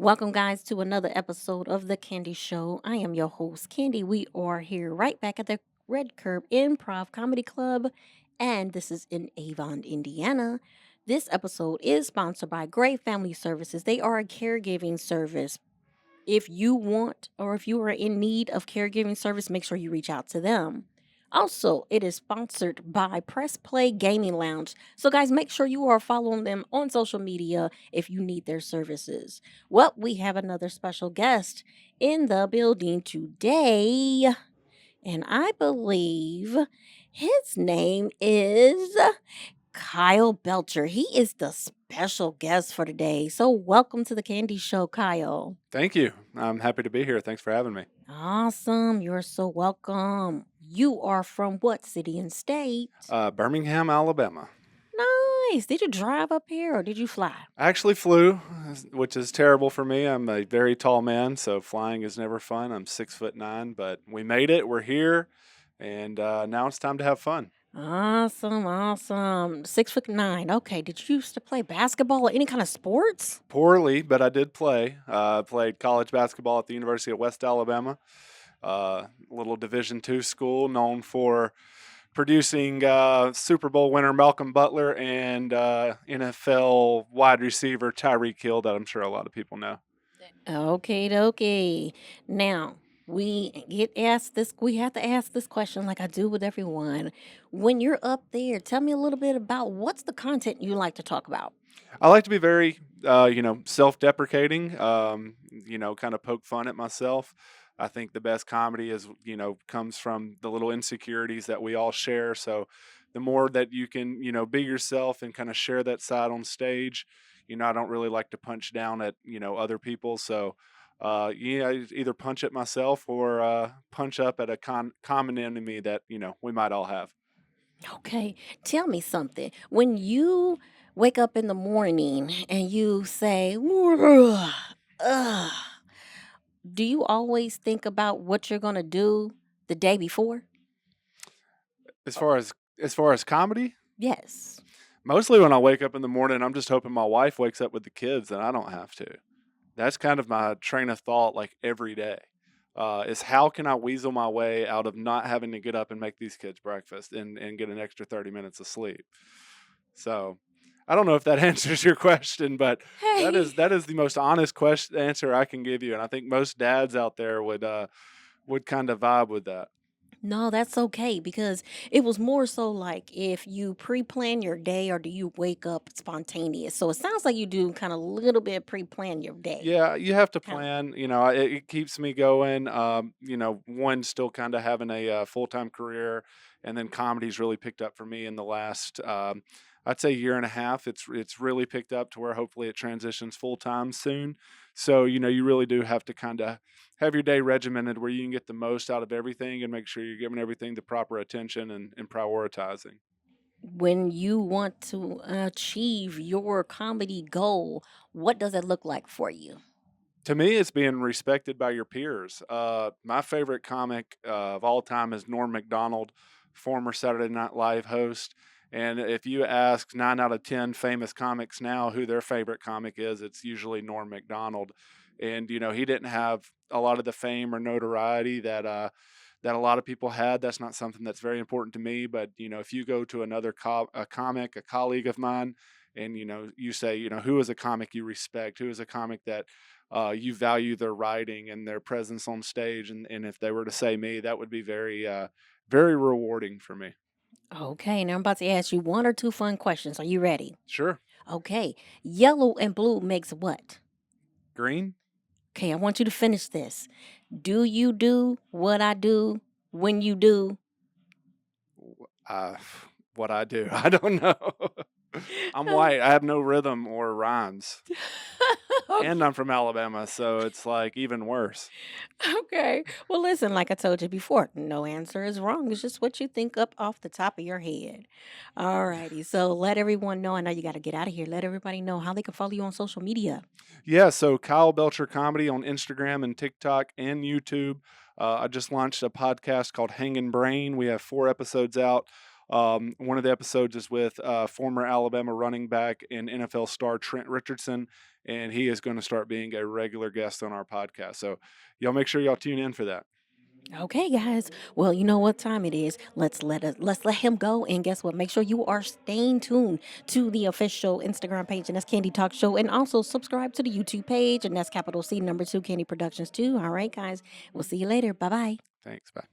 Welcome, guys, to another episode of The Candy Show. I am your host, Candy. We are here right back at the Red Curb Improv Comedy Club, and this is in Avon, Indiana. This episode is sponsored by Gray Family Services. They are a caregiving service. If you want or if you are in need of caregiving service, make sure you reach out to them. Also, it is sponsored by Press Play Gaming Lounge. So, guys, make sure you are following them on social media if you need their services. Well, we have another special guest in the building today, and I believe his name is Kyle Belcher. He is the special guest for today. So, welcome to the Candy Show, Kyle. Thank you. I'm happy to be here. Thanks for having me. Awesome. You're so welcome. You are from what city and state? Birmingham, Alabama. Nice. Did you drive up here or did you fly? I actually flew, which is terrible for me. I'm a very tall man, so flying is never fun. I'm 6'9", but we made it. We're here, and now it's time to have fun. Awesome, awesome. 6'9". Okay. Did you used to play basketball or any kind of sports? Poorly, but I did play. Played college basketball at the University of West Alabama, little Division II school known for producing Super Bowl winner Malcolm Butler and NFL wide receiver Tyreek Hill that I'm sure a lot of people know. Okay, dokie. Now, we have to ask this question like I do with everyone. When you're up there, tell me a little bit about what's the content you like to talk about. I like to be very, self-deprecating, kind of poke fun at myself. I think the best comedy is, comes from the little insecurities that we all share. So the more that you can, be yourself and kind of share that side on stage, I don't really like to punch down at, other people. So, I either punch at myself or punch up at a common enemy that, we might all have. Okay, tell me something. When you wake up in the morning and you say, "Ugh, ugh," do you always think about what you're going to do the day before? As far as comedy, Yes. mostly when I wake up in the morning, I'm just hoping my wife wakes up with the kids and I don't have to. That's kind of my train of thought, like every day, is how can I weasel my way out of not having to get up and make these kids breakfast and get an extra 30 minutes of sleep. So I don't know if that answers your question, but that Hey. is that is the most honest question answer I can give you, and I think most dads out there would kind of vibe with that. No, that's okay because it was more so like if you pre-plan your day or do you wake up spontaneous. So it sounds like you do kind of little bit pre-plan your day. Yeah, you have to Kind of. plan. It keeps me going. One still kind of having a full time career, and then comedy's really picked up for me in the last, I'd say, year and a half. It's really picked up to where hopefully it transitions full time soon. So you really do have to kind of have your day regimented where you can get the most out of everything and make sure you're giving everything the proper attention and prioritizing. When you want to achieve your comedy goal, what does it look like for you? To me, it's being respected by your peers. My favorite comic of all time is Norm Macdonald, former Saturday Night Live host. And if you ask 9 out of 10 famous comics now who their favorite comic is, it's usually Norm Macdonald. And he didn't have a lot of the fame or notoriety that a lot of people had. That's not something that's very important to me. But if you go to another a comic, a colleague of mine, and you say, who is a comic you respect, who is a comic that you value their writing and their presence on stage, and if they were to say me, that would be very, very rewarding for me. Okay, now I'm about to ask you one or two fun questions. Are you ready? Sure. Okay, yellow and blue makes what? Green. Okay, I want you to finish this. Do you do what I do when you do? Uh, what I do, I don't know. I'm white. I have no rhythm or rhymes, and I'm from Alabama, so it's like even worse. Okay. Well, listen, like I told you before, no answer is wrong. It's just what you think up off the top of your head. All righty. So let everyone know. I know you got to get out of here. Let everybody know how they can follow you on social media. Yeah, so Kyle Belcher Comedy on Instagram and TikTok and YouTube. I just launched a podcast called Hangin' Brain. We have 4 episodes out One of the episodes is with former Alabama running back and NFL star Trent Richardson, and he is going to start being a regular guest on our podcast. So y'all make sure y'all tune in for that. Okay, guys. Well, you know what time it is. Let's let him go. And guess what? Make sure you are staying tuned to the official Instagram page, and that's Candy Talk Show, and also subscribe to the YouTube page, and that's capital C number 2 Candy Productions too. All right, guys. We'll see you later. Bye bye. Thanks. Bye.